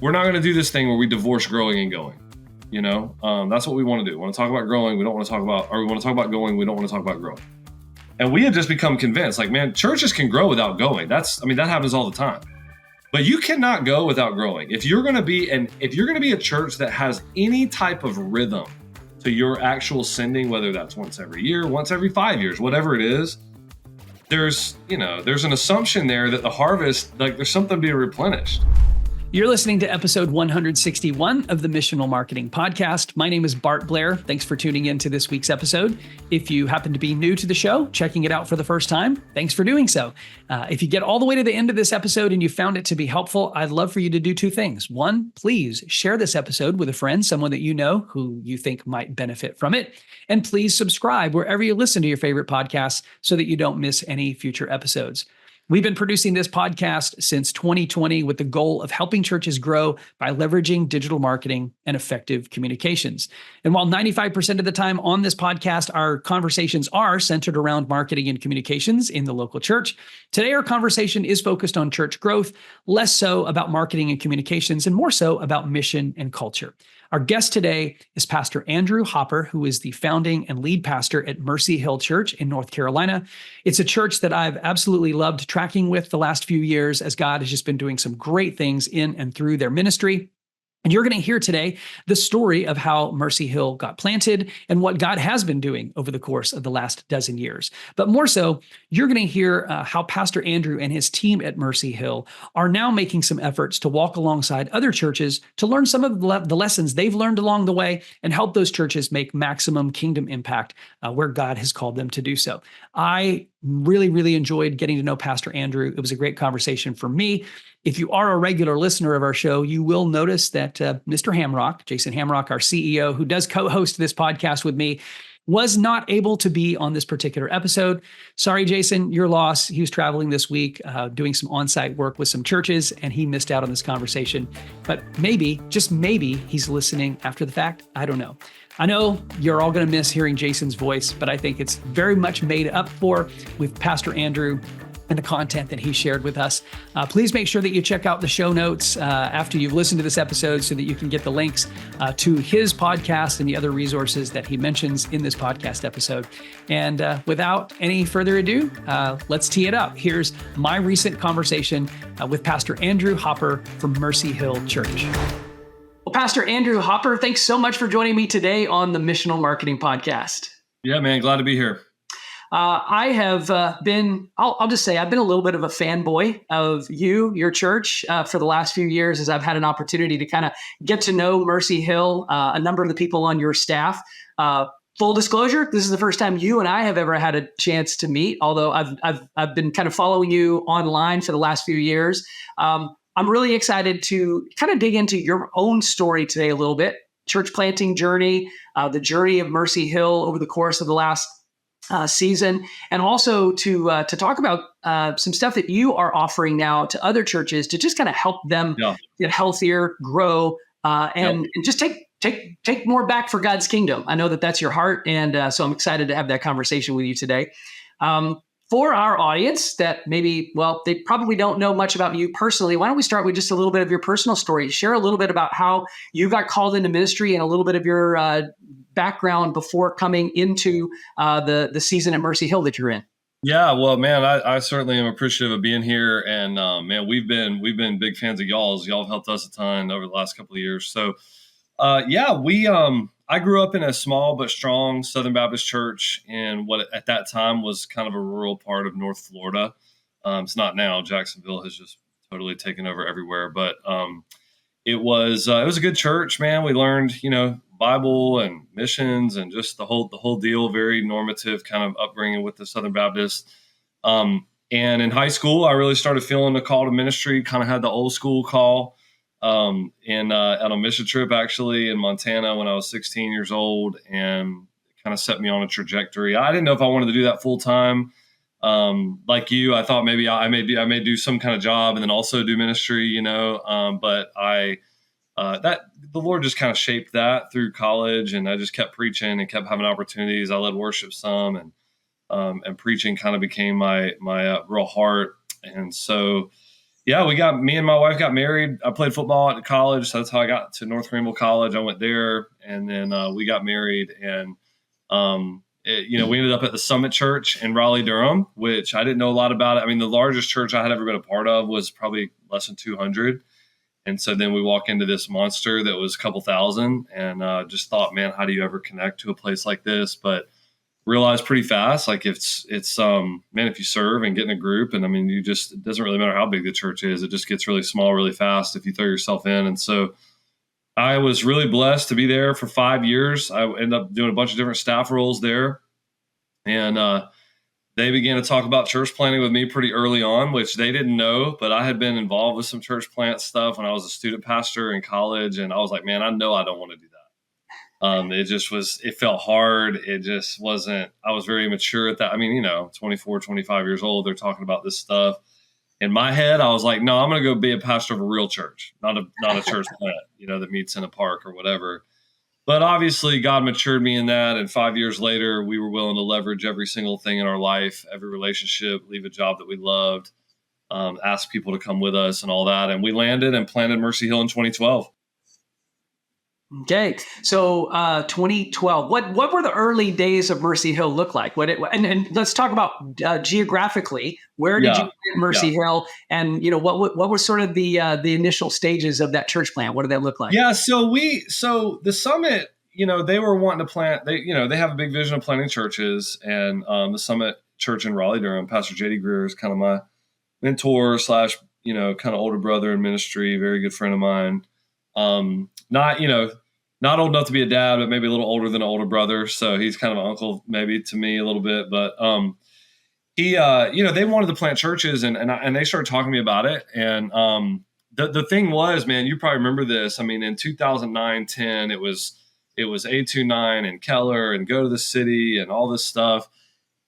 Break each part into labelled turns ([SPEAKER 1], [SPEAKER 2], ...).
[SPEAKER 1] we're not going to do this thing where we divorce growing and going. That's what we want to do. We want to talk about growing. We don't want to talk about, or we want to talk about going. We don't want to talk about growing. And we have just become convinced, like, man, churches can grow without going. That happens all the time. But you cannot go without growing. If you're going to be a church that has any type of rhythm to your actual sending, whether that's once every year, once every 5 years, whatever it is, there's an assumption there that the harvest, like, there's something being replenished.
[SPEAKER 2] You're listening to episode 161 of the Missional Marketing Podcast. My name is Bart Blair. Thanks for tuning in to this week's episode. If you happen to be new to the show, checking it out for the first time, thanks for doing so. If you get all the way to the end of this episode and you found it to be helpful, I'd love for you to do two things. One, please share this episode with a friend, someone that you know who you think might benefit from it. And please subscribe wherever you listen to your favorite podcasts so that you don't miss any future episodes. We've been producing this podcast since 2020 with the goal of helping churches grow by leveraging digital marketing and effective communications. And while 95% of the time on this podcast, our conversations are centered around marketing and communications in the local church, today our conversation is focused on church growth, less so about marketing and communications, and more so about mission and culture. Our guest today is Pastor Andrew Hopper, who is the founding and lead pastor at Mercy Hill Church in North Carolina. It's a church that I've absolutely loved tracking with the last few years as God has just been doing some great things in and through their ministry. And you're going to hear today the story of how Mercy Hill got planted and what God has been doing over the course of the last dozen years. But more so, you're going to hear how Pastor Andrew and his team at Mercy Hill are now making some efforts to walk alongside other churches to learn some of the lessons they've learned along the way and help those churches make maximum kingdom impact where God has called them to do so. I really, really enjoyed getting to know Pastor Andrew. It was a great conversation for me. If you are a regular listener of our show, you will notice that Mr. Hamrock, Jason Hamrock, our CEO, who does co-host this podcast with me, was not able to be on this particular episode. Sorry, Jason, your loss. He was traveling this week, doing some on-site work with some churches, and he missed out on this conversation. But maybe, just maybe, he's listening after the fact. I don't know. I know you're all going to miss hearing Jason's voice, but I think it's very much made up for with Pastor Andrew and the content that he shared with us. Please make sure that you check out the show notes after you've listened to this episode so that you can get the links to his podcast and the other resources that he mentions in this podcast episode. And without any further ado, let's tee it up. Here's my recent conversation with Pastor Andrew Hopper from Mercy Hill Church. Well, Pastor Andrew Hopper, thanks so much for joining me today on the Missional Marketing Podcast.
[SPEAKER 1] Yeah, man, glad to be here.
[SPEAKER 2] I have I'll just say I've been a little bit of a fanboy of your church for the last few years as I've had an opportunity to kind of get to know Mercy Hill, a number of the people on your staff. Full disclosure, this is the first time you and I have ever had a chance to meet, although I've been kind of following you online for the last few years. I'm really excited to kind of dig into your own story today a little bit, church planting journey, the journey of Mercy Hill over the course of the last season, and also to talk about some stuff that you are offering now to other churches to just kind of help them get healthier, grow, and just take more back for God's kingdom. I know that that's your heart, and so I'm excited to have that conversation with you today. For our audience that maybe, they probably don't know much about you personally, why don't we start with just a little bit of your personal story? Share a little bit about how you got called into ministry and a little bit of your background before coming into the season at Mercy Hill that you're in.
[SPEAKER 1] Yeah, well, man, I certainly am appreciative of being here, and man, we've been big fans of y'all's. Y'all have helped us a ton over the last couple of years. So, I grew up in a small but strong Southern Baptist church in what at that time was kind of a rural part of North Florida. It's not now. Jacksonville has just totally taken over everywhere, but it was a good church, man. We learned, Bible and missions and just the whole deal. Very normative kind of upbringing with the Southern Baptist. And in high school, I really started feeling the call to ministry. Kind of had the old school call. On a mission trip actually in Montana when I was 16 years old, and kind of set me on a trajectory. I didn't know if I wanted to do that full time. Like you, I thought maybe I may do some kind of job and then also do ministry, but that the Lord just kind of shaped that through college, and I just kept preaching and kept having opportunities. I led worship some, and preaching kind of became my real heart. And so Yeah, me and my wife got married. I played football at college. So that's how I got to North Greenville College. I went there, and then we got married, and we ended up at the Summit Church in Raleigh-Durham, which I didn't know a lot about it. I mean, the largest church I had ever been a part of was probably less than 200. And so then we walk into this monster that was a couple thousand, and just thought, man, how do you ever connect to a place like this? But realized pretty fast, like it's man, if you serve and get in a group, and I mean, it doesn't really matter how big the church is, it just gets really small really fast if you throw yourself in. And so I was really blessed to be there for 5 years. I ended up doing a bunch of different staff roles there, and they began to talk about church planting with me pretty early on, which they didn't know, but I had been involved with some church plant stuff when I was a student pastor in college, and I was like, man, I know I don't want to do that. It felt hard. It just wasn't, I was very immature at that. I mean, 24, 25 years old, they're talking about this stuff. In my head, I was like, no, I'm going to go be a pastor of a real church, not a church plant, that meets in a park or whatever. But obviously God matured me in that. And 5 years later, we were willing to leverage every single thing in our life, every relationship, leave a job that we loved, ask people to come with us and all that. And we landed and planted Mercy Hill in 2012.
[SPEAKER 2] Okay, so 2012. What were the early days of Mercy Hill look like? And let's talk about geographically. Where did you plant Mercy Hill, and what were sort of the initial stages of that church plant? What did that look like?
[SPEAKER 1] Yeah, so the Summit, they were wanting to plant. They have a big vision of planting churches, and the Summit Church in Raleigh-Durham, Pastor J.D. Greer is kind of my mentor / kind of older brother in ministry, very good friend of mine. Not old enough to be a dad, but maybe a little older than an older brother. So he's kind of an uncle maybe to me a little bit. But they wanted to plant churches, and they started talking to me about it. And the thing was, man, you probably remember this. I mean, in 2009, 10, it was 829 and Keller and Go to the City and all this stuff.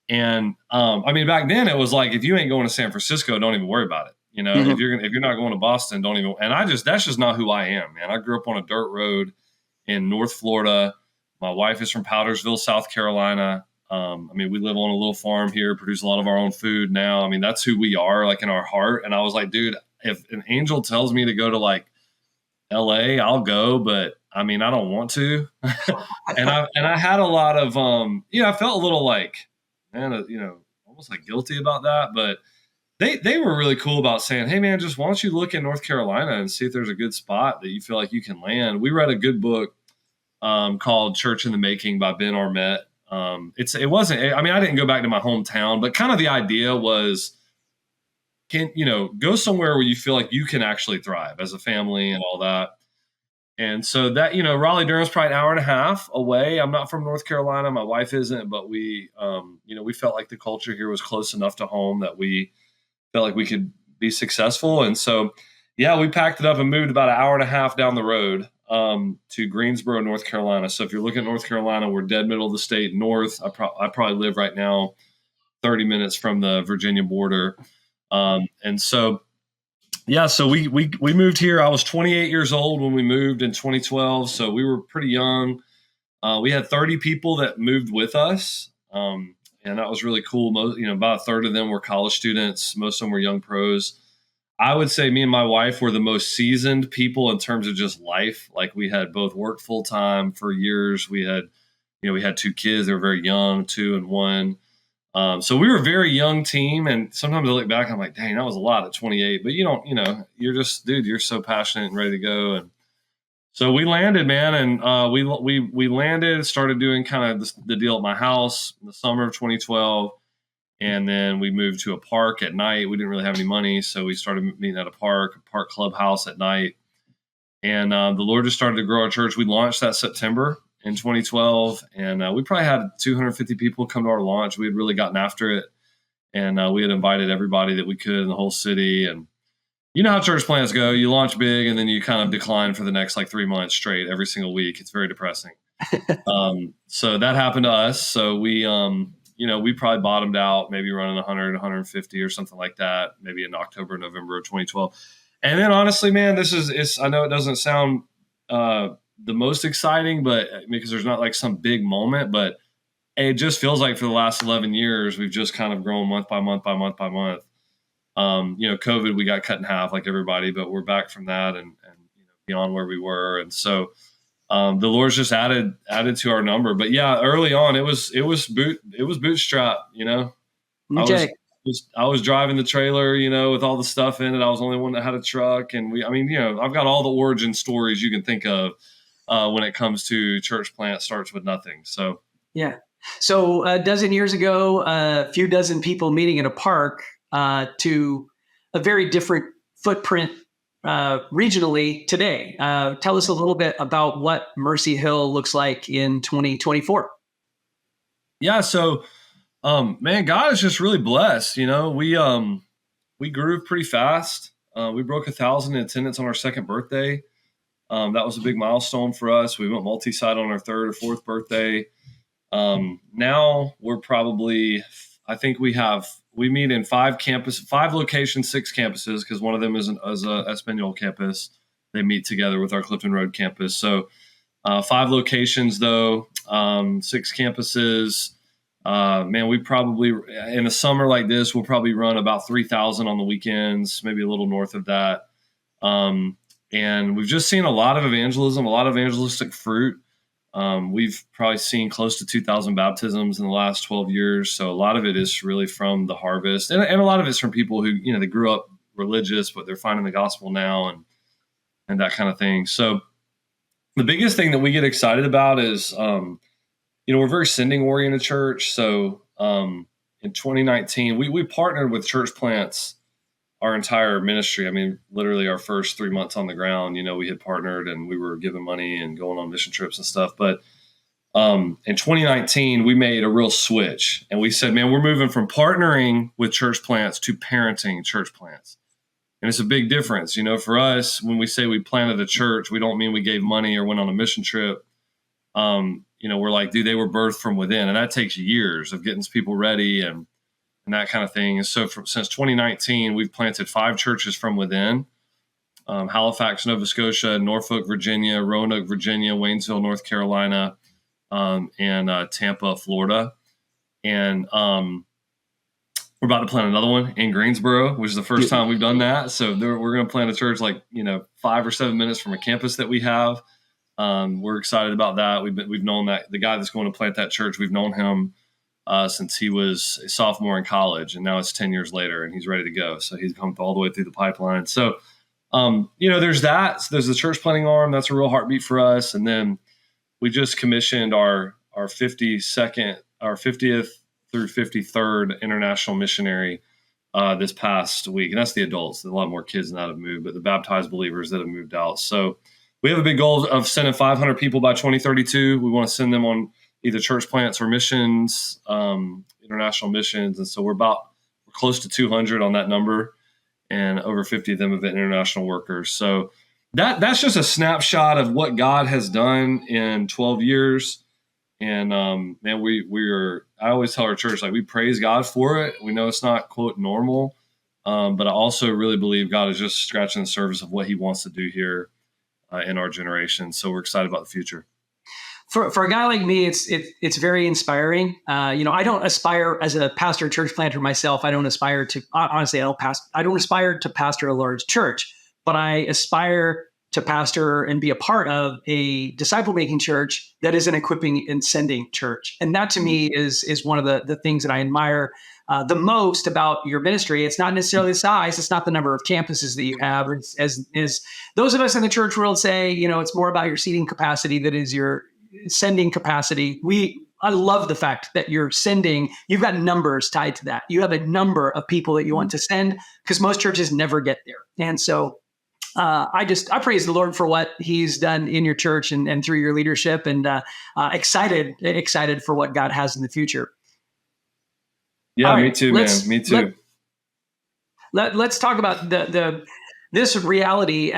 [SPEAKER 1] And back then it was like, if you ain't going to San Francisco, don't even worry about it.
[SPEAKER 2] Mm-hmm.
[SPEAKER 1] If you're not going to Boston, don't even. And that's just not who I am, man. I grew up on a dirt road in North Florida. My wife is from Powdersville, South Carolina. We live on a little farm here, produce a lot of our own food now. That's who we are, like in our heart. And I was like, dude, if an angel tells me to go to like LA, I'll go, but I don't want to. and I had a lot of, I felt a little like, man, almost like guilty about that. But they were really cool about saying, hey man, just why don't you look in North Carolina and see if there's a good spot that you feel like you can land. We read a good book called Church in the Making by Ben Armet. It wasn't, I didn't go back to my hometown, but kind of the idea was, go somewhere where you feel like you can actually thrive as a family and all that. And so that, Raleigh-Durham is probably an hour and a half away. I'm not from North Carolina. My wife isn't, but we felt like the culture here was close enough to home that we felt like we could be successful. And so, we packed it up and moved about an hour and a half down the road to Greensboro, North Carolina. So if you're looking at North Carolina, we're dead middle of the state north. I probably live right now 30 minutes from the Virginia border. And so, so we moved here. I was 28 years old when we moved in 2012. So we were pretty young. We had 30 people that moved with us. And that was really cool. About a third of them were college students. Most of them were young pros. I would say me and my wife were the most seasoned people in terms of just life. Like we had both worked full time for years. We had 2 kids. They were very young, 2 and 1. So we were a very young team. And sometimes I look back, I'm like, dang, that was a lot at 28. But you're just, dude, you're so passionate and ready to go. And so we landed, man, and we landed, started doing kind of the deal at my house in the summer of 2012, and then we moved to a park at night. We didn't really have any money, so we started meeting at a park clubhouse at night, and the Lord just started to grow our church. We launched that September in 2012, and we probably had 250 people come to our launch. We had really gotten after it, and we had invited everybody that we could in the whole city. And you know how church plants go. You launch big and then you kind of decline for the next 3 months straight every single week. It's very depressing. So that happened to us. So we probably bottomed out, maybe running 100, 150 or something like that, maybe in October, November of 2012. And then honestly, man, I know it doesn't sound the most exciting, but because there's not like some big moment, but it just feels like for the last 11 years, we've just kind of grown month by month by month by month. COVID, we got cut in half like everybody, but we're back from that and beyond where we were. And so the Lord's just added to our number. But yeah, early on, it was bootstrap.
[SPEAKER 2] Okay.
[SPEAKER 1] I was driving the trailer, with all the stuff in it. I was the only one that had a truck, and I've got all the origin stories you can think of when it comes to church plant starts with nothing. So
[SPEAKER 2] yeah. So a dozen years ago, a few dozen people meeting in a park to a very different footprint regionally today. Tell us a little bit about what Mercy Hill looks like in 2024.
[SPEAKER 1] Yeah. So, man, God is just really blessed. We grew pretty fast. We broke 1,000 in attendance on our second birthday. That was a big milestone for us. We went multi-site on our third or fourth birthday. Now we're probably, I think we meet in 5 locations, 6 campuses, because one of them is a Espanol campus. They meet together with our Clifton Road campus. So 5 locations though, 6 campuses. Man, we probably, in a summer like this, we'll probably run about 3,000 on the weekends, maybe a little north of that. And we've just seen a lot of evangelism, a lot of evangelistic fruit. We've probably seen close to 2,000 baptisms in the last 12 years. So a lot of it is really from the harvest, and a lot of it's from people who, they grew up religious, but they're finding the gospel now and that kind of thing. So the biggest thing that we get excited about is, we're a very sending oriented church. So in 2019, we partnered with church plants our entire ministry. I mean, literally our first 3 months on the ground, we had partnered and we were giving money and going on mission trips and stuff. But in 2019, we made a real switch and we said, man, we're moving from partnering with church plants to parenting church plants. And it's a big difference. For us, when we say we planted a church, we don't mean we gave money or went on a mission trip. We're like, dude, they were birthed from within. And that takes years of getting people ready and that kind of thing. And so since 2019, we've planted 5 churches from within: Halifax, Nova Scotia, Norfolk, Virginia, Roanoke, Virginia, Waynesville, North Carolina, and Tampa, Florida. And we're about to plant another one in Greensboro, which is the first time we've done that. So we're going to plant a church 5 or 7 minutes from a campus that we have. We're excited about that. We've known that the guy that's going to plant that church, we've known him since he was a sophomore in college, and now it's 10 years later and he's ready to go. So he's come all the way through the pipeline. So, there's that. There's the church planting arm. That's a real heartbeat for us. And then we just commissioned our 50th through 53rd international missionary this past week. And that's the adults. There's a lot more kids than that have moved, but the baptized believers that have moved out. So we have a big goal of sending 500 people by 2032. We want to send them on either church plants or missions, international missions. And so we're close to 200 on that number, and over 50 of them have been international workers. So that's just a snapshot of what God has done in 12 years. And man, I always tell our church, we praise God for it. We know it's not, quote, normal, but I also really believe God is just scratching the surface of what he wants to do here in our generation. So we're excited about the future.
[SPEAKER 2] For a guy like me, it's very inspiring. I don't aspire as a pastor, church planter myself. I don't aspire to, honestly, I don't aspire to pastor a large church, but I aspire to pastor and be a part of a disciple-making church that is an equipping and sending church. And that to me is one of the things that I admire the most about your ministry. It's not necessarily the size. It's not the number of campuses that you have. As those of us in the church world say, it's more about your seating capacity that is your sending capacity. I love the fact that you're sending. You've got numbers tied to that. You have a number of people that you want to send, because most churches never get there. And so I praise the Lord for what he's done in your church and through your leadership, and excited for what God has in the future.
[SPEAKER 1] Yeah, right, me too, man. Me too.
[SPEAKER 2] Let's talk about this reality.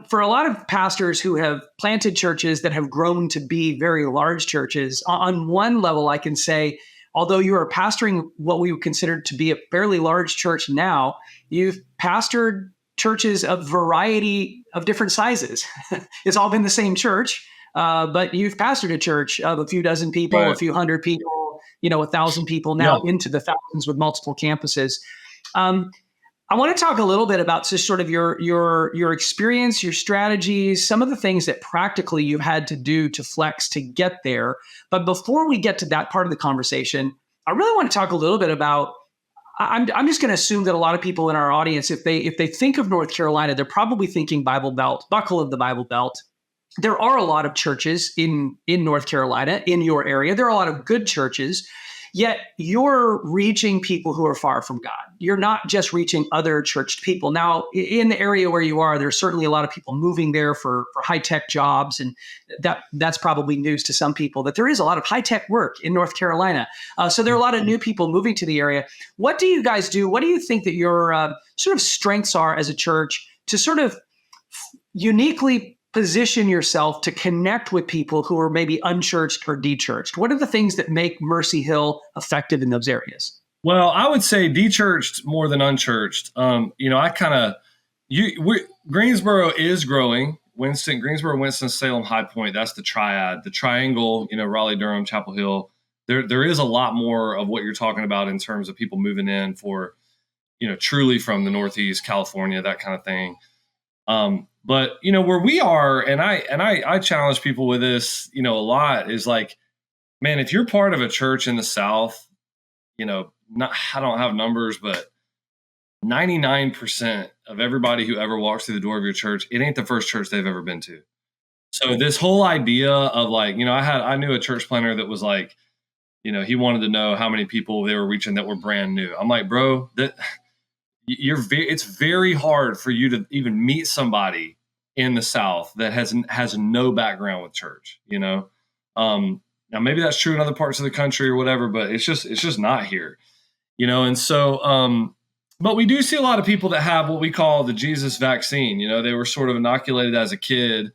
[SPEAKER 2] For a lot of pastors who have planted churches that have grown to be very large churches, on one level, I can say, although you are pastoring what we would consider to be a fairly large church now, you've pastored churches of variety of different sizes. It's all been the same church, but you've pastored a church of a few dozen people, right, a few hundred people, 1,000 people, now into the thousands with multiple campuses. I want to talk a little bit about just sort of your experience, your strategies, some of the things that practically you've had to do to flex to get there. But before we get to that part of the conversation, I really want to talk a little bit about. I'm just going to assume that a lot of people in our audience, if they think of North Carolina, they're probably thinking Bible Belt, buckle of the Bible Belt. There are a lot of churches in North Carolina, in your area. There are a lot of good churches. Yet you're reaching people who are far from God. You're not just reaching other churched people. Now, in the area where you are, there's certainly a lot of people moving there for high-tech jobs, and that's probably news to some people, that there is a lot of high-tech work in North Carolina. So there are a lot of new people moving to the area. What do you guys do? What do you think that your sort of strengths are as a church to sort of uniquely position yourself to connect with people who are maybe unchurched or dechurched? What are the things that make Mercy Hill effective in those areas?
[SPEAKER 1] Well, I would say dechurched more than unchurched. Greensboro is growing. Greensboro, Winston-Salem, High Point, that's the triad. The triangle, Raleigh-Durham, Chapel Hill. There is a lot more of what you're talking about in terms of people moving in for, truly from the Northeast, California, that kind of thing. But where we are, and I challenge people with this, a lot, is like, man, if you're part of a church in the South, I don't have numbers, but 99% of everybody who ever walks through the door of your church, it ain't the first church they've ever been to. So this whole idea of like, I knew a church planner that was like, he wanted to know how many people they were reaching that were brand new. I'm like, bro, it's very hard for you to even meet somebody in the South that has no background with church, now maybe that's true in other parts of the country or whatever, but it's just not here, and so, but we do see a lot of people that have what we call the Jesus vaccine. They were sort of inoculated as a kid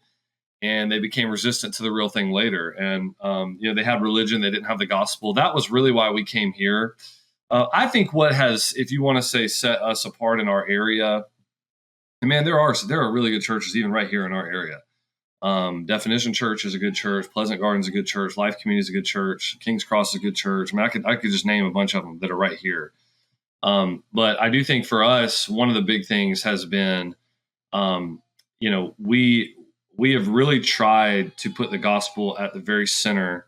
[SPEAKER 1] and they became resistant to the real thing later. And, they had religion, they didn't have the gospel. That was really why we came here. I think what has, if you want to say, set us apart in our area, and man, there are really good churches even right here in our area. Definition Church is a good church. Pleasant Garden is a good church. Life Community is a good church. King's Cross is a good church. I mean, I could just name a bunch of them that are right here. But I do think for us, one of the big things has been, we have really tried to put the gospel at the very center,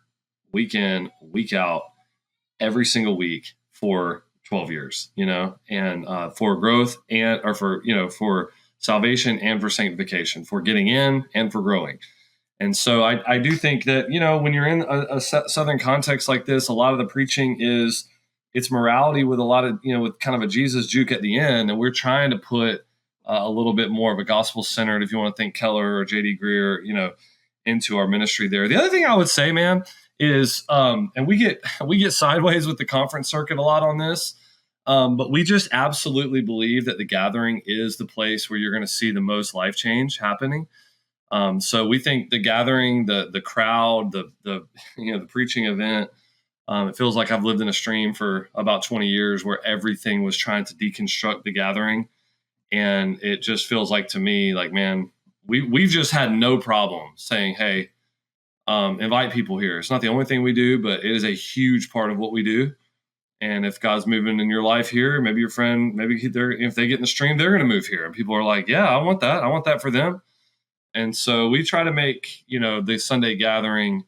[SPEAKER 1] week in, week out, every single week for 12 years, and for growth for salvation and for sanctification, for getting in and for growing. And so I do think that, when you're in a Southern context like this, a lot of the preaching it's morality with a lot of, with kind of a Jesus juke at the end. And we're trying to put a little bit more of a gospel centered, if you want to think Keller or J.D. Greer, into our ministry there. The other thing I would say, man, is, and we get sideways with the conference circuit a lot on this, but we just absolutely believe that the gathering is the place where you're going to see the most life change happening. So we think the gathering, the crowd, the preaching event, it feels like I've lived in a stream for about 20 years where everything was trying to deconstruct the gathering. And it just feels like to me, like, man, we've just had no problem saying, hey, invite people here. It's not the only thing we do, but it is a huge part of what we do. And if God's moving in your life here, maybe your friend, if they get in the stream, they're going to move here. And people are like, yeah, I want that. I want that for them. And so we try to make, the Sunday gathering,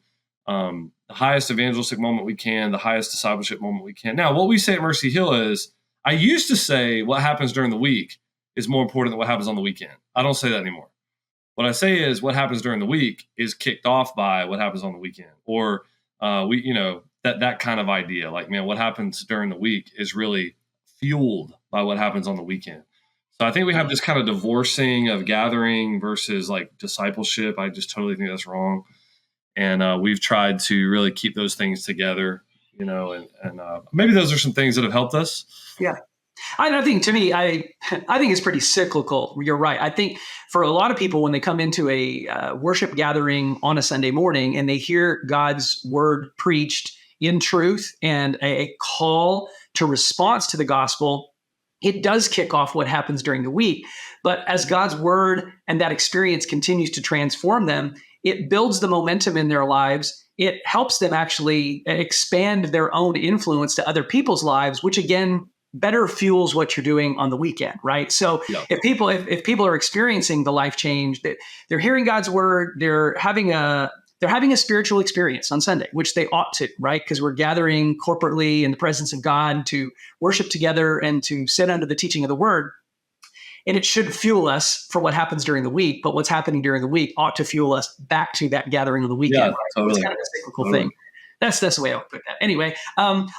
[SPEAKER 1] the highest evangelistic moment we can, the highest discipleship moment we can. Now, what we say at Mercy Hill is, I used to say what happens during the week is more important than what happens on the weekend. I don't say that anymore. What I say is what happens during the week is kicked off by what happens on the weekend, or that kind of idea. Like, man, what happens during the week is really fueled by what happens on the weekend. So I think we have this kind of divorcing of gathering versus like discipleship. I just totally think that's wrong. And we've tried to really keep those things together, and maybe those are some things that have helped us.
[SPEAKER 2] Yeah. I think, to me, I think it's pretty cyclical. You're right. I think for a lot of people, when they come into a worship gathering on a Sunday morning and they hear God's word preached in truth and a call to response to the gospel, it does kick off what happens during the week. But as God's word and that experience continues to transform them, it builds the momentum in their lives. It helps them actually expand their own influence to other people's lives, which again better fuels what you're doing on the weekend, right? So
[SPEAKER 1] Yeah.
[SPEAKER 2] if people are experiencing the life change, that they're hearing God's word, they're having a spiritual experience on Sunday, which they ought to, right? Because we're gathering corporately in the presence of God to worship together and to sit under the teaching of the word. And it should fuel us for what happens during the week, but what's happening during the week ought to fuel us back to that gathering of the weekend.
[SPEAKER 1] Yeah,
[SPEAKER 2] Right?
[SPEAKER 1] totally.
[SPEAKER 2] It's kind of a cyclical thing. That's the way I would put that. Anyway,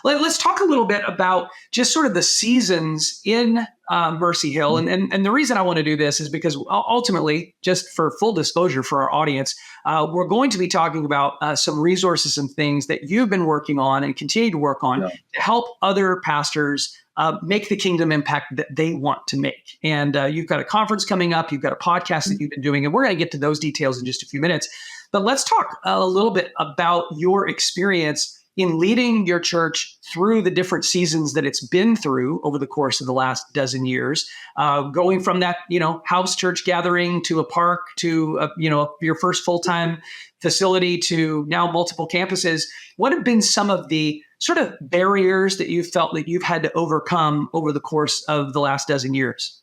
[SPEAKER 2] let's talk a little bit about just sort of the seasons in Mercy Hill. And the reason I want to do this is because ultimately, just for full disclosure for our audience, we're going to be talking about some resources and things that you've been working on and continue to work on to help other pastors make the kingdom impact that they want to make. And you've got a conference coming up. You've got a podcast that you've been doing, and we're going to get to those details in just a few minutes. But let's talk a little bit about your experience in leading your church through the different seasons that it's been through over the course of the last dozen years, going from that, house church gathering to a park to, your first full-time facility to now multiple campuses. What have been some of the sort of barriers that you felt that you've had to overcome over the course of the last dozen years?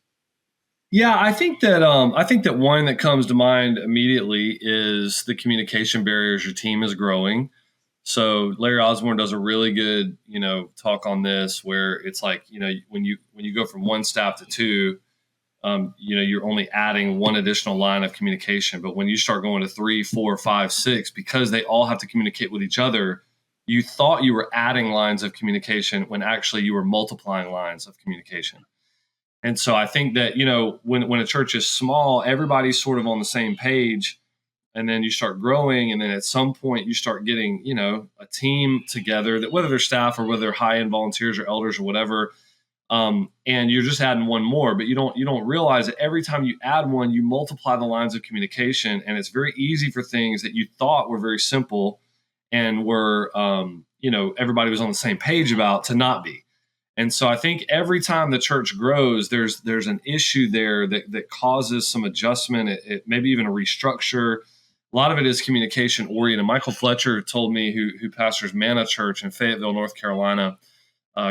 [SPEAKER 1] Yeah, I think that one that comes to mind immediately is the communication barriers. Your team is growing. So Larry Osborne does a really good, talk on this, where it's like, when you go from one staff to two, you're only adding one additional line of communication. But when you start going to 3, 4, 5, 6, because they all have to communicate with each other, you thought you were adding lines of communication when actually you were multiplying lines of communication. And so I think that, when a church is small, everybody's sort of on the same page. And then you start growing. And then at some point you start getting, a team together that, whether they're staff or whether they're high-end volunteers or elders or whatever, and you're just adding one more, but you don't realize that every time you add one, you multiply the lines of communication. And it's very easy for things that you thought were very simple and were, everybody was on the same page about to not be. And so I think every time the church grows, there's an issue there that causes some adjustment, it maybe even a restructure. A lot of it is communication oriented. Michael Fletcher told me, who pastors Manna Church in Fayetteville, North Carolina,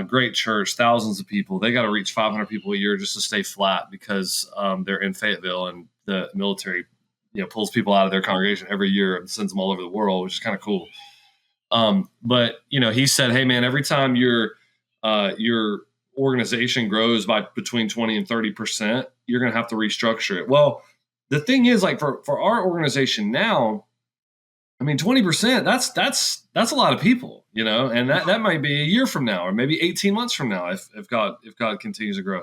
[SPEAKER 1] great church, thousands of people. They got to reach 500 people a year just to stay flat because they're in Fayetteville, and the military, pulls people out of their congregation every year and sends them all over the world, which is kind of cool. But he said, hey man, every time your organization grows by between 20 and 30%, you're going to have to restructure it. Well, the thing is, like for our organization now, 20%, that's a lot of people, and that might be a year from now, or maybe 18 months from now, if God continues to grow.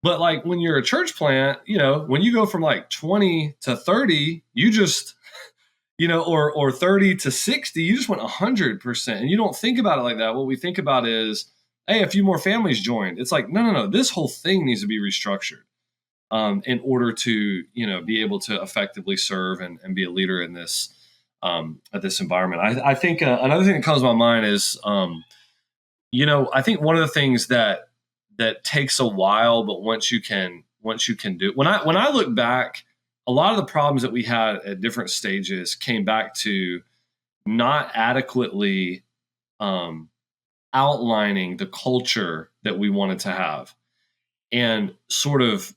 [SPEAKER 1] But like when you're a church plant, when you go from like 20 to 30, you just, or 30 to 60, you just went 100%. And you don't think about it like that. What we think about is, hey, a few more families joined. It's like, no. This whole thing needs to be restructured in order to, be able to effectively serve and be a leader in this environment. I think another thing that comes to my mind is, I think one of the things that takes a while, but once you can do it. When I look back, a lot of the problems that we had at different stages came back to not adequately outlining the culture that we wanted to have, and sort of,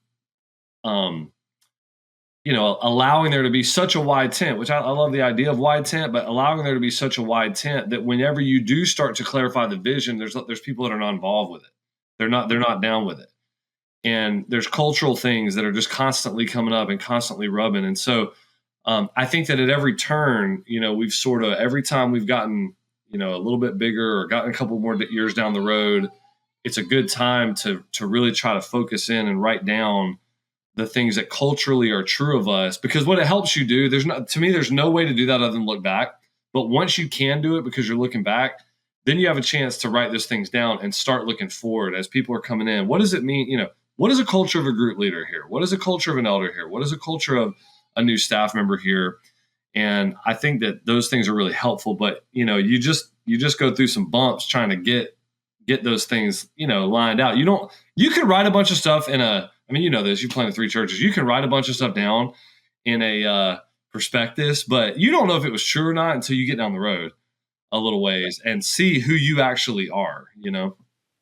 [SPEAKER 1] allowing there to be such a wide tent, which I love the idea of wide tent, but allowing there to be such a wide tent that whenever you do start to clarify the vision, there's people that are not involved with it. They're not down with it. And there's cultural things that are just constantly coming up and constantly rubbing. And so I think that at every turn, we've sort of, every time we've gotten, a little bit bigger or gotten a couple more years down the road, it's a good time to really try to focus in and write down the things that culturally are true of us. Because what it helps you do, there's no way to do that other than look back. But once you can do it because you're looking back, then you have a chance to write those things down and start looking forward as people are coming in. What does it mean? What is a culture of a group leader here? What is a culture of an elder here? What is a culture of a new staff member here? And I think that those things are really helpful, but you just go through some bumps trying to get those things, lined out. You can write a bunch of stuff you planted 3 churches. You can write a bunch of stuff down in a prospectus, but you don't know if it was true or not until you get down the road a little ways and see who you actually are,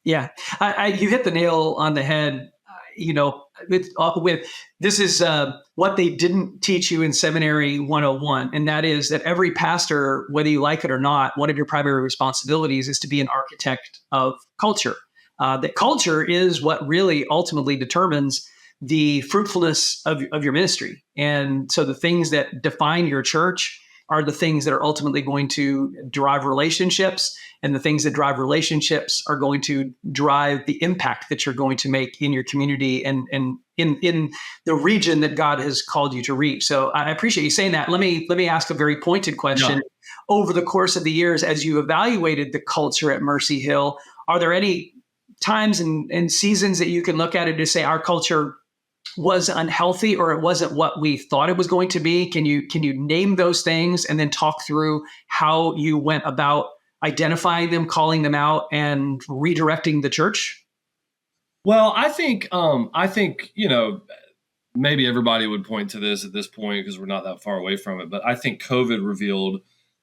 [SPEAKER 2] Yeah, you hit the nail on the head. With this is what they didn't teach you in Seminary 101, and that is that every pastor, whether you like it or not, one of your primary responsibilities is to be an architect of culture. That culture is what really ultimately determines the fruitfulness of your ministry, and so the things that define your church are the things that are ultimately going to drive relationships, and the things that drive relationships are going to drive the impact that you're going to make in your community and in the region that God has called you to reach. So I appreciate you saying that. Let me ask a very pointed question.
[SPEAKER 1] Yeah.
[SPEAKER 2] Over the course of the years, as you evaluated the culture at Mercy Hill, are there any times and seasons that you can look at it to say our culture was unhealthy or it wasn't what we thought it was going to be? Can you name those things and then talk through how you went about identifying them, calling them out, and redirecting the church?
[SPEAKER 1] Well, I think maybe everybody would point to this at this point because we're not that far away from it. But I think COVID revealed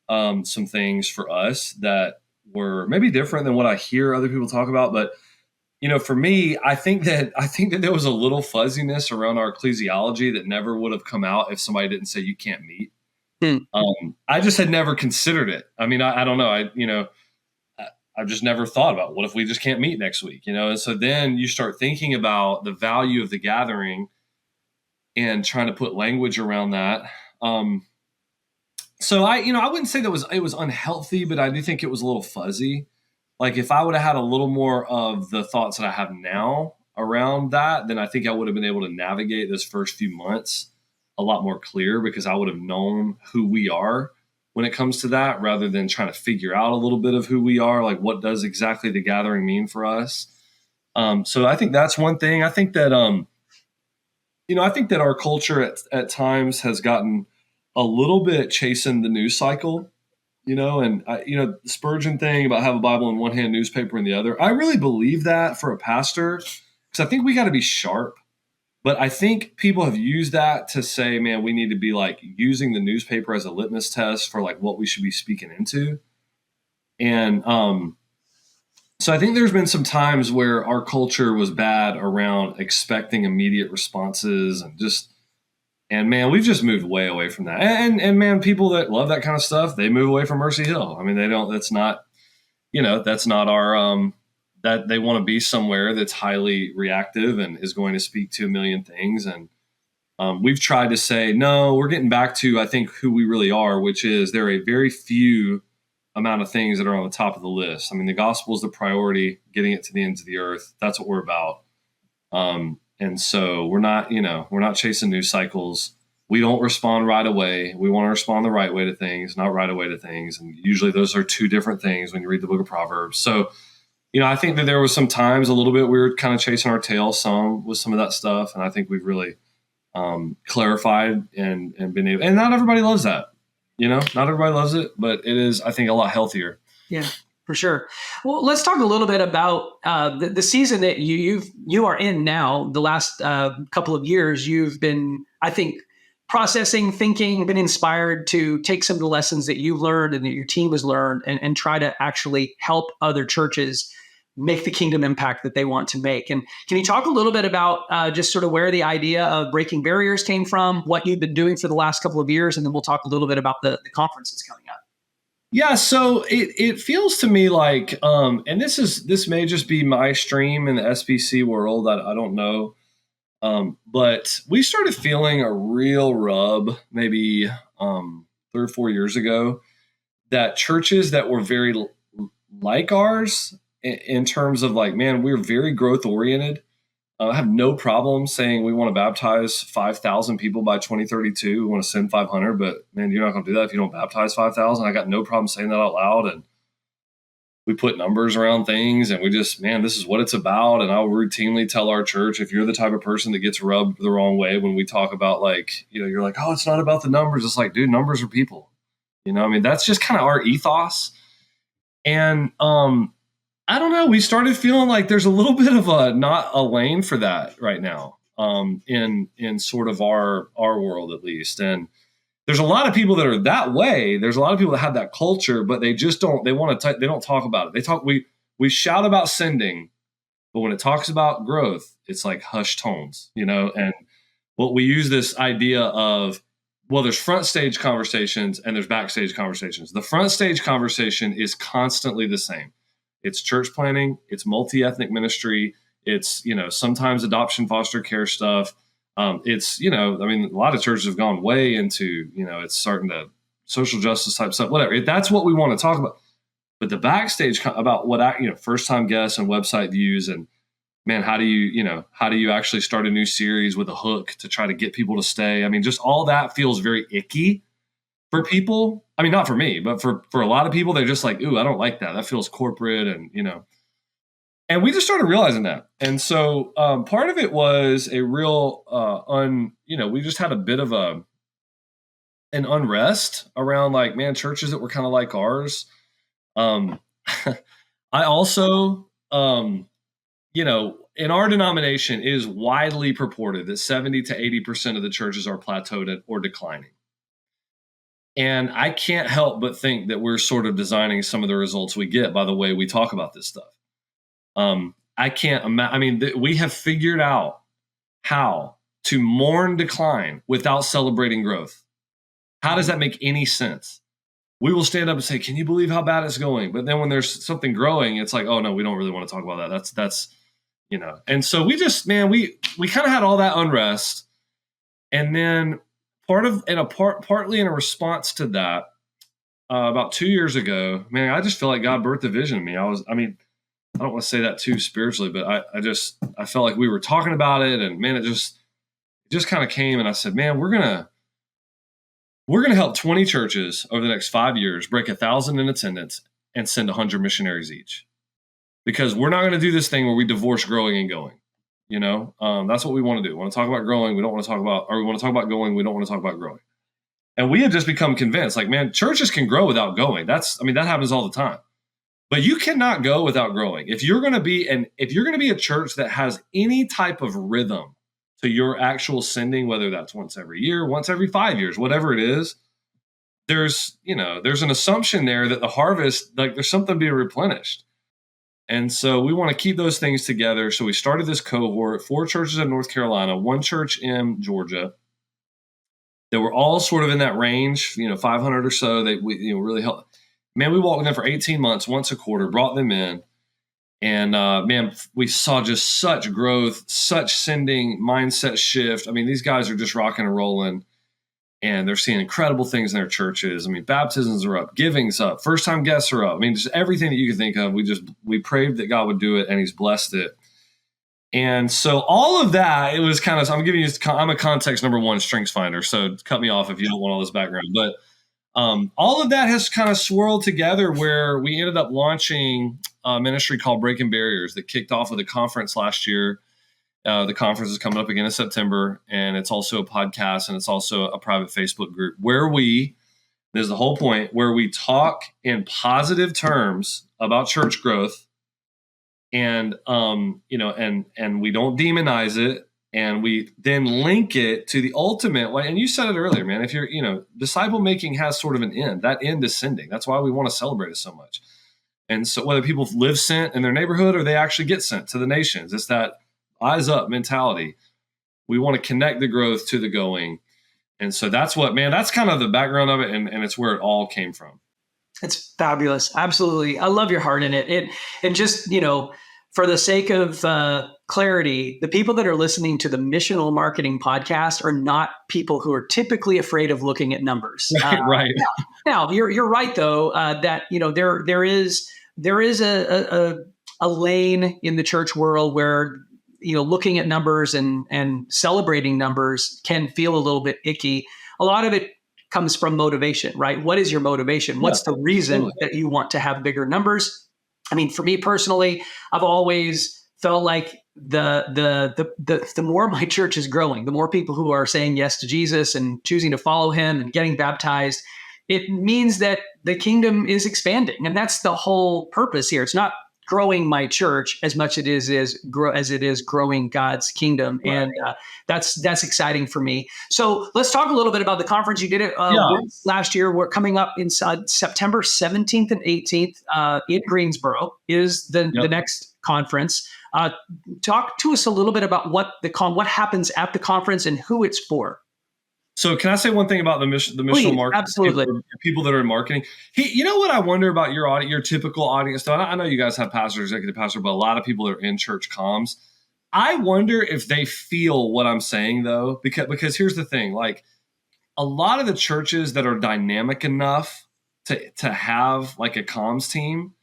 [SPEAKER 1] some things for us that were maybe different than what I hear other people talk about. But for me, I think that there was a little fuzziness around our ecclesiology that never would have come out if somebody didn't say you can't meet. I just had never considered it. I mean, I don't know. I've just never thought about what if we just can't meet next week, And so then you start thinking about the value of the gathering and trying to put language around that. So I wouldn't say that it was unhealthy, but I do think it was a little fuzzy. Like if I would have had a little more of the thoughts that I have now around that, then I think I would have been able to navigate those first few months a lot more clear because I would have known who we are when it comes to that, rather than trying to figure out a little bit of who we are, like what does exactly the gathering mean for us. So I think that's one thing. I think that I think that our culture at times has gotten a little bit chasing the news cycle. And the Spurgeon thing about have a Bible in one hand, newspaper in the other. I really believe that for a pastor, because I think we got to be sharp. But I think people have used that to say, man, we need to be like using the newspaper as a litmus test for like what we should be speaking into. And so I think there's been some times where our culture was bad around expecting immediate responses and man, we've just moved way away from that. And man, people that love that kind of stuff, they move away from Mercy Hill. I mean, that's not our, that they want to be somewhere that's highly reactive and is going to speak to a million things. And we've tried to say, no, we're getting back to, I think, who we really are, which is there are a very few amount of things that are on the top of the list. I mean, the gospel is the priority, getting it to the ends of the earth. That's what we're about. And so we're not chasing news cycles. We don't respond right away. We want to respond the right way to things, not right away to things. And usually those are two different things when you read the book of Proverbs. So, I think that there was some times a little bit we were kind of chasing our tail with some of that stuff. And I think we've really clarified and been able, and not everybody loves that, not everybody loves it, but it is, I think, a lot healthier.
[SPEAKER 2] Yeah. For sure. Well, let's talk a little bit about the season that you are in now. The last couple of years, you've been, I think, processing, thinking, been inspired to take some of the lessons that you've learned and that your team has learned, and try to actually help other churches make the kingdom impact that they want to make. And can you talk a little bit about just sort of where the idea of breaking barriers came from, what you've been doing for the last couple of years, and then we'll talk a little bit about the conference that's coming up.
[SPEAKER 1] Yeah, so it feels to me like, and this may just be my stream in the SBC world. I don't know, but we started feeling a real rub maybe 3 or 4 years ago that churches that were very like ours in terms of like, man, we're very growth oriented. I have no problem saying we want to baptize 5,000 people by 2032. We want to send 500, but man, you're not going to do that if you don't baptize 5,000. I got no problem saying that out loud. And we put numbers around things and we just, man, this is what it's about. And I'll routinely tell our church, if you're the type of person that gets rubbed the wrong way when we talk about like, you're like, oh, it's not about the numbers. It's like, dude, numbers are people. I mean, that's just kind of our ethos. And, I don't know. We started feeling like there's a little bit of not a lane for that right now, in sort of our world at least. And there's a lot of people that are that way. There's a lot of people that have that culture, but they just don't. They want to. They don't talk about it. we shout about sending, but when it talks about growth, it's like hushed tones, and what we use this idea of, well, there's front stage conversations and there's backstage conversations. The front stage conversation is constantly the same. It's church planning, it's multi-ethnic ministry, it's, sometimes adoption, foster care stuff. It's, a lot of churches have gone way into, it's starting to social justice type stuff, whatever. That's what we want to talk about. But the backstage about what first time guests and website views, and man, how do you actually start a new series with a hook to try to get people to stay? I mean, just all that feels very icky for people. I mean, not for me, but for a lot of people, they're just like, ooh, I don't like that. That feels corporate. And we just started realizing that. And so part of it was a real, we just had a bit of an unrest around like, man, churches that were kind of like ours. I also, in our denomination, it is widely purported that 70 to 80% of the churches are plateaued or declining. And I can't help but think that we're sort of designing some of the results we get by the way we talk about this stuff. I can't imagine. We have figured out how to mourn decline without celebrating growth. How does that make any sense? We will stand up and say, can you believe how bad it's going? But then when there's something growing, it's like, oh no, we don't really want to talk about that. That's and so we just, man, we kind of had all that unrest. And then partly in a response to that, about 2 years ago, man, I just feel like God birthed a vision in me. I don't want to say that too spiritually, but I felt like we were talking about it, and man, it just kind of came, and I said, man, we're going to help 20 churches over the next 5 years break 1,000 in attendance and send 100 missionaries each. Because we're not going to do this thing where we divorce growing and going. That's what we want to do. We want to talk about growing. We don't want to talk about, or we want to talk about going. We don't want to talk about growing. And we have just become convinced, like, man, churches can grow without going. That happens all the time. But you cannot go without growing. If you're going to be a church that has any type of rhythm to your actual sending, whether that's once every year, once every 5 years, whatever it is, there's an assumption there that the harvest, like there's something being replenished. And so we want to keep those things together. So we started this cohort, 4 churches in North Carolina, 1 church in Georgia. They were all sort of in that range, 500 or so. They really helped. Man, we walked with them for 18 months, once a quarter, brought them in. And man, we saw just such growth, such sending mindset shift. I mean, these guys are just rocking and rolling. And they're seeing incredible things in their churches. I mean, baptisms are up, giving's up, first-time guests are up. I mean, just everything that you can think of. We prayed that God would do it, and He's blessed it. And so all of that, it was kind of, I'm a context number 1 strengths finder, so cut me off if you don't want all this background. But all of that has kind of swirled together where we ended up launching a ministry called Breaking Barriers that kicked off with a conference last year. The conference is coming up again in September, and it's also a podcast, and it's also a private Facebook group where there's the whole point, where we talk in positive terms about church growth, and and we don't demonize it, and we then link it to the ultimate way. And you said it earlier, man, if you're, disciple making has sort of an end. That end is sending. That's why we want to celebrate it so much. And so whether people live sent in their neighborhood or they actually get sent to the nations, it's that eyes up mentality. We want to connect the growth to the going. And so that's kind of the background of it. And it's where it all came from.
[SPEAKER 2] It's fabulous. Absolutely. I love your heart in it. And just, for the sake of clarity, the people that are listening to the Missional Marketing Podcast are not people who are typically afraid of looking at numbers.
[SPEAKER 1] Right.
[SPEAKER 2] Now you're right though, that, there is a lane in the church world where, looking at numbers and celebrating numbers can feel a little bit icky. A lot of it comes from motivation, right? What is your motivation? What's the reason that you want to have bigger numbers? I mean, for me personally, I've always felt like the more my church is growing, the more people who are saying yes to Jesus and choosing to follow Him and getting baptized, it means that the kingdom is expanding. And that's the whole purpose here. It's not growing my church as much as it is growing God's kingdom.
[SPEAKER 1] Right.
[SPEAKER 2] And that's exciting for me. So let's talk a little bit about the conference. You did it last year. We're coming up in September 17th and 18th in Greensboro is the next conference. Talk to us a little bit about what happens at the conference and who it's for.
[SPEAKER 1] So can I say one thing about the missional marketing?
[SPEAKER 2] Absolutely.
[SPEAKER 1] People that are in marketing. You know what I wonder about your typical audience? So I know you guys have pastors, executive pastor, but a lot of people that are in church comms. I wonder if they feel what I'm saying though, because here's the thing, like a lot of the churches that are dynamic enough to have like a comms team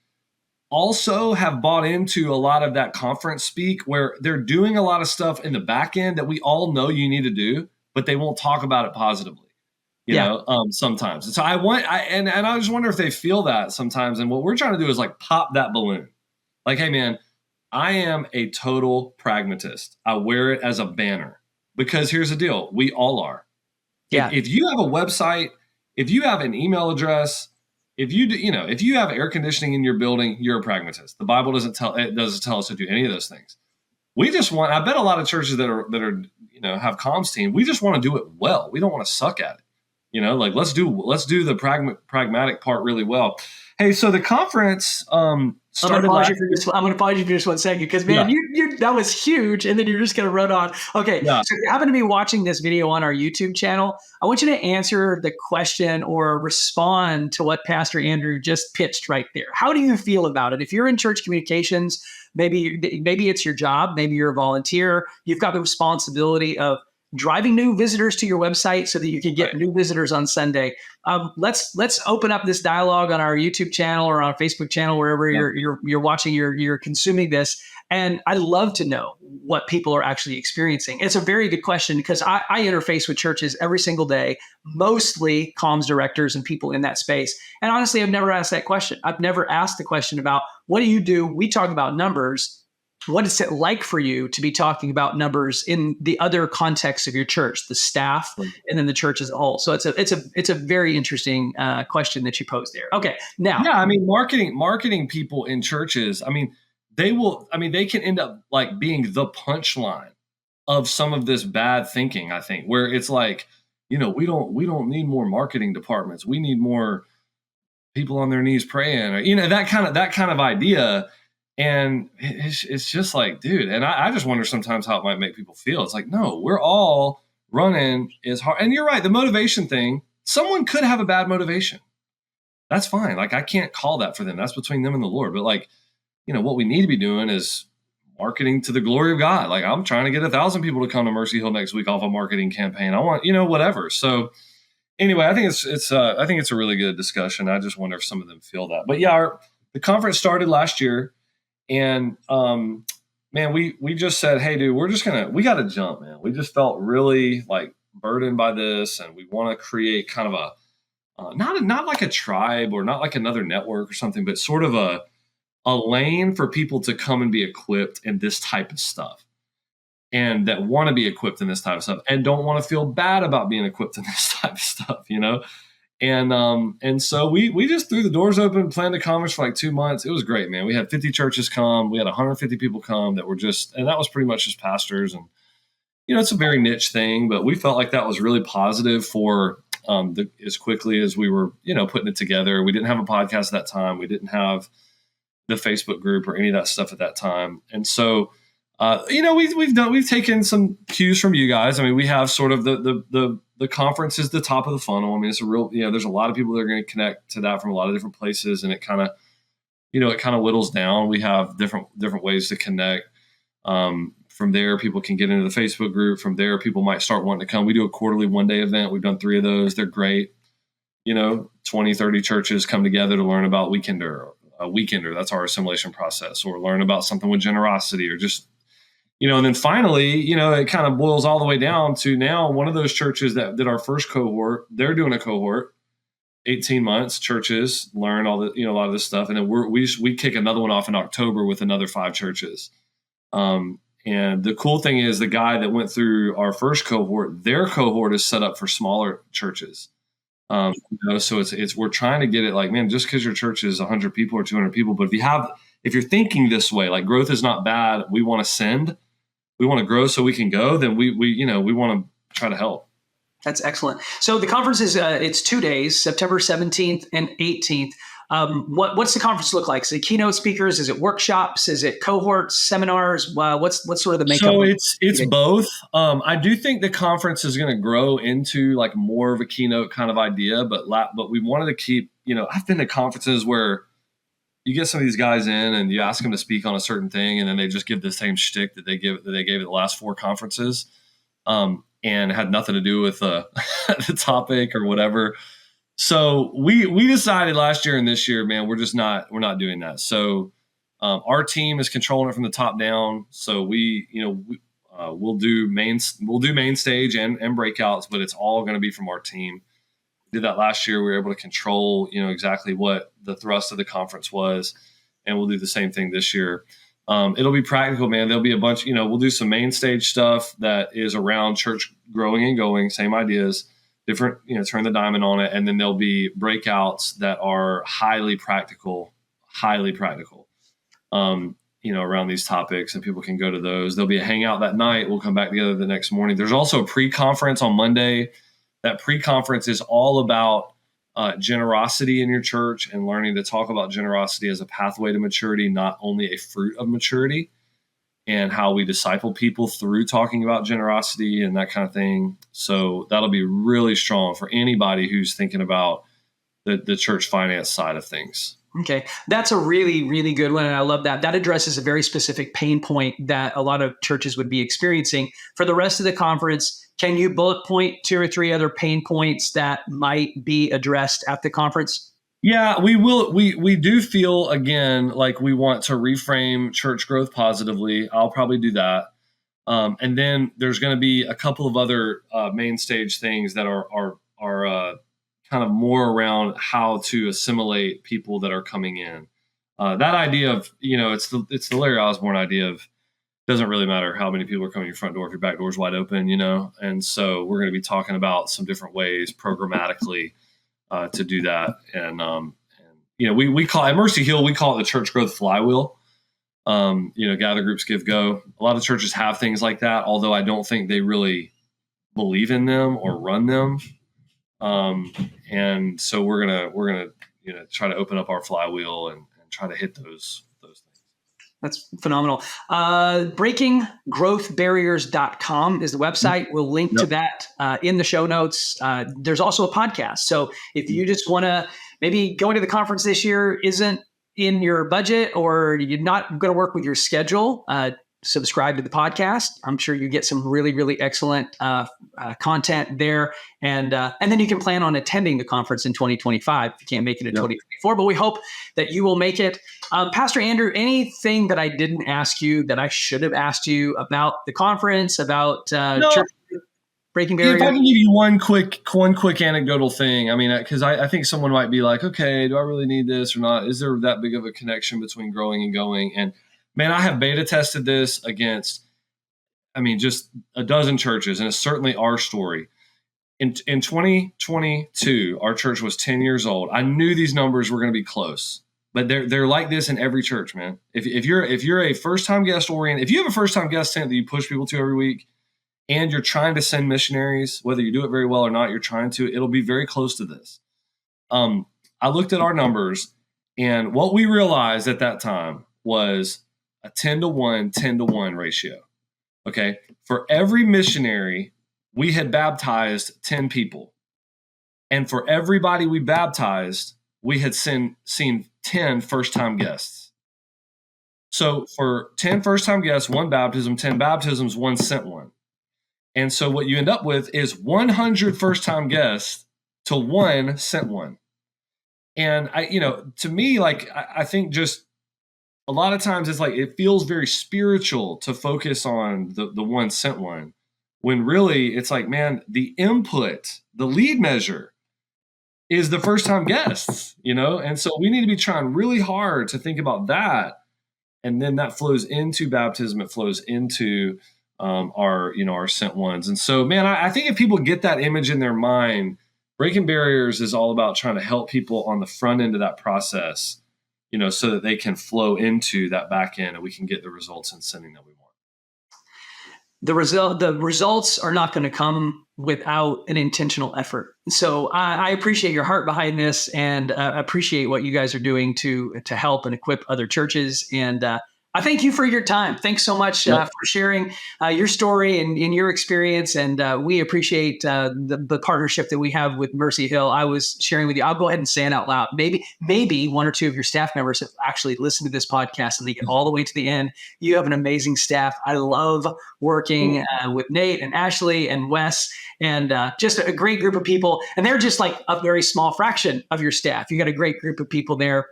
[SPEAKER 1] also have bought into a lot of that conference speak where they're doing a lot of stuff in the back end that we all know you need to do, but they won't talk about it positively, you know, sometimes. And so I just wonder if they feel that sometimes. And what we're trying to do is like pop that balloon. Like, hey man, I am a total pragmatist. I wear it as a banner because here's the deal. We all are. Yeah. If you have a website, if you have an email address, if you have air conditioning in your building, you're a pragmatist. The Bible doesn't tell us to do any of those things. We just want, I bet a lot of churches that are have comms team, we just want to do it well. We don't want to suck at it. Like let's do the pragmatic part really well. Hey, so the conference I'm going to pause
[SPEAKER 2] you for just 1 second because, man, you that was huge, and then you're just going to run on. Okay, So if you happen to be watching this video on our YouTube channel, I want you to answer the question or respond to what Pastor Andrew just pitched right there. How do you feel about it? If you're in church communications, maybe it's your job, maybe you're a volunteer, you've got the responsibility of driving new visitors to your website so that you can get new visitors on Sunday. Let's open up this dialogue on our YouTube channel or on our Facebook channel, wherever you're watching, you're consuming this. And I'd love to know what people are actually experiencing. It's a very good question because I interface with churches every single day, mostly comms directors and people in that space. And honestly, I've never asked that question. I've never asked the question about what do you do? We talk about numbers. What is it like for you to be talking about numbers in the other context of your church, the staff, and then the church as a whole? So it's a very interesting question that you posed there. Okay, now,
[SPEAKER 1] I mean, marketing people in churches. I mean, they can end up like being the punchline of some of this bad thinking. I think where it's like, we don't need more marketing departments. We need more people on their knees praying, or that kind of idea. And it's just like, dude, and I just wonder sometimes how it might make people feel. It's like, no, we're all running as hard. And you're right, the motivation thing, someone could have a bad motivation. That's fine. Like, I can't call that for them. That's between them and the Lord. But like, what we need to be doing is marketing to the glory of God. Like, I'm trying to get 1,000 people to come to Mercy Hill next week off a marketing campaign. I want, whatever. So anyway, I think it's a really good discussion. I just wonder if some of them feel that. But yeah, the conference started last year. And, man, we just said, hey, dude, we got to jump, man. We just felt really like burdened by this. And we want to create kind of not like a tribe or not like another network or something, but sort of a lane for people to come and be equipped in this type of stuff, and that want to be equipped in this type of stuff and don't want to feel bad about being equipped in this type of stuff, And so we just threw the doors open, planned a conference for like 2 months. It was great, man. We had 50 churches come. We had 150 people come that were and that was pretty much just pastors. And, it's a very niche thing, but we felt like that was really positive for as quickly as we were, putting it together. We didn't have a podcast at that time. We didn't have the Facebook group or any of that stuff at that time. And so, we've taken some cues from you guys. I mean, we have sort of the conference is the top of the funnel. I mean, it's a real, there's a lot of people that are going to connect to that from a lot of different places. And it kind of whittles down. We have different ways to connect. From there, people can get into the Facebook group. From there, people might start wanting to come. We do a quarterly 1-day event. We've done 3 of those. They're great. 20, 30 churches come together to learn about Weekender. That's our assimilation process, or learn about something with generosity, or just, and then finally, it kind of boils all the way down to now one of those churches that did our first cohort, they're doing a cohort, 18 months, churches learn all the, a lot of this stuff. And then we kick another one off in October with another 5 churches. And the cool thing is the guy that went through our first cohort, their cohort is set up for smaller churches. So we're trying to get it like, man, just because your church is 100 people or 200 people, but if if you're thinking this way, like growth is not bad, we want to send, we want to grow so we can go, then we want to try to help.
[SPEAKER 2] That's excellent. So the conference is it's 2 days, September 17th and 18th. What's the conference look like? Is it keynote speakers? Is it workshops? Is it cohorts, seminars? What's sort of the makeup?
[SPEAKER 1] So it's both. I do think the conference is going to grow into like more of a keynote kind of idea, but we wanted to keep, I've been to conferences where you get some of these guys in and you ask them to speak on a certain thing, and then they just give the same shtick that they gave at the last 4 conferences, and it had nothing to do with the topic or whatever. So we decided last year and this year, man, we're not doing that. So our team is controlling it from the top down. So we'll do main stage and breakouts, but it's all going to be from our team. We did that last year. We were able to control, exactly what the thrust of the conference was, and we'll do the same thing this year. It'll be practical, man. There'll be a bunch, we'll do some main stage stuff that is around church growing and going, same ideas, different, turn the diamond on it. And then there'll be breakouts that are highly practical, around these topics, and people can go to those. There'll be a hangout that night. We'll come back together the next morning. There's also a pre-conference on Monday. That pre-conference is all about generosity in your church and learning to talk about generosity as a pathway to maturity, not only a fruit of maturity, and how we disciple people through talking about generosity and that kind of thing. So that'll be really strong for anybody who's thinking about the church finance side of things.
[SPEAKER 2] Okay. That's a really, really good one. And I love that. That addresses a very specific pain point that a lot of churches would be experiencing. For the rest of the conference, can you bullet point 2 or 3 other pain points that might be addressed at the conference?
[SPEAKER 1] Yeah, we will. We do feel, again, like we want to reframe church growth positively. I'll probably do that. And then there's going to be a couple of other main stage things that are kind of more around how to assimilate people that are coming in. That idea of, it's the Larry Osborne idea of, doesn't really matter how many people are coming to your front door if your back door is wide open, And so we're going to be talking about some different ways programmatically to do that. And we call at Mercy Hill, we call it the church growth flywheel. Gather groups, give, go. A lot of churches have things like that, although I don't think they really believe in them or run them. And so we're gonna try to open up our flywheel and try to hit those things.
[SPEAKER 2] That's phenomenal. BreakingGrowthBarriers.com is the website. We'll link to that in the show notes. There's also a podcast. So if you just want to maybe going to the conference this year isn't in your budget, or you're not going to work with your schedule, subscribe to the podcast. I'm sure you get some really, really excellent content there. And then you can plan on attending the conference in 2025 if you can't make it in 2024. But we hope that you will make it. Pastor Andrew, anything that I didn't ask you that I should have asked you about the conference, about church breaking barriers?
[SPEAKER 1] If I can give you one quick anecdotal thing, I mean, because I think someone might be like, okay, do I really need this or not? Is there that big of a connection between growing and going? And man, I have beta tested this against, just a dozen churches, and it's certainly our story. In 2022, our church was 10 years old. I knew these numbers were going to be close, but they're like this in every church, man. If you're a first-time guest oriented, if you have a first-time guest tent that you push people to every week, and you're trying to send missionaries, whether you do it very well or not, it'll be very close to this. I looked at our numbers, and what we realized at that time was a 10-to-1 ratio. Okay. For every missionary, we had baptized 10 people. And for everybody we baptized, we had seen 10 first-time guests. So for 10 first-time guests, 1 baptism, 10 baptisms, 1 sent one. And so what you end up with is 100 first-time guests to 1 sent one. And to me, I think just a lot of times it's like, it feels very spiritual to focus on the 1 sent one, when really it's like, man, the input, the lead measure is the first-time guests, And so we need to be trying really hard to think about that. And then that flows into baptism. It flows into our sent ones. And so, man, I think if people get that image in their mind, Breaking Barriers is all about trying to help people on the front end of that process, so that they can flow into that back end and we can get the results in sending that we want.
[SPEAKER 2] The results are not going to come without an intentional effort. So I appreciate your heart behind this, and appreciate what you guys are doing to help and equip other churches. And I thank you for your time. Thanks so much for sharing your story and your experience. And we appreciate the partnership that we have with Mercy Hill. I was sharing with you. I'll go ahead and say it out loud. Maybe one or two of your staff members have actually listened to this podcast and they get all the way to the end. You have an amazing staff. I love working with Nate and Ashley and Wes, and just a great group of people. And they're just like a very small fraction of your staff. You got a great group of people there.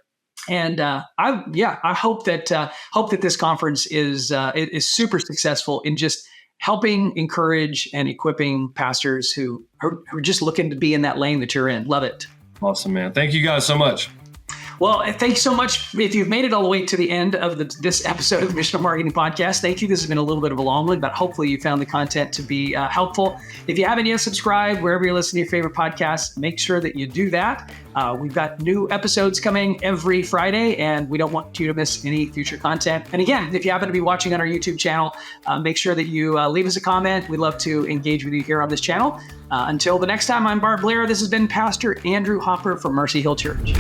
[SPEAKER 2] And I hope that this conference is super successful in just helping encourage and equipping pastors who are just looking to be in that lane that you're in. Love it.
[SPEAKER 1] Awesome, man. Thank you guys so much.
[SPEAKER 2] Well, thanks so much. If you've made it all the way to the end of this episode of the Missional Marketing Podcast, thank you. This has been a little bit of a long one, but hopefully you found the content to be helpful. If you haven't yet subscribed, wherever you're listening to your favorite podcast, make sure that you do that. We've got new episodes coming every Friday, and we don't want you to miss any future content. And again, if you happen to be watching on our YouTube channel, make sure that you leave us a comment. We'd love to engage with you here on this channel. Until the next time, I'm Bart Blair. This has been Pastor Andrew Hopper from Mercy Hill Church.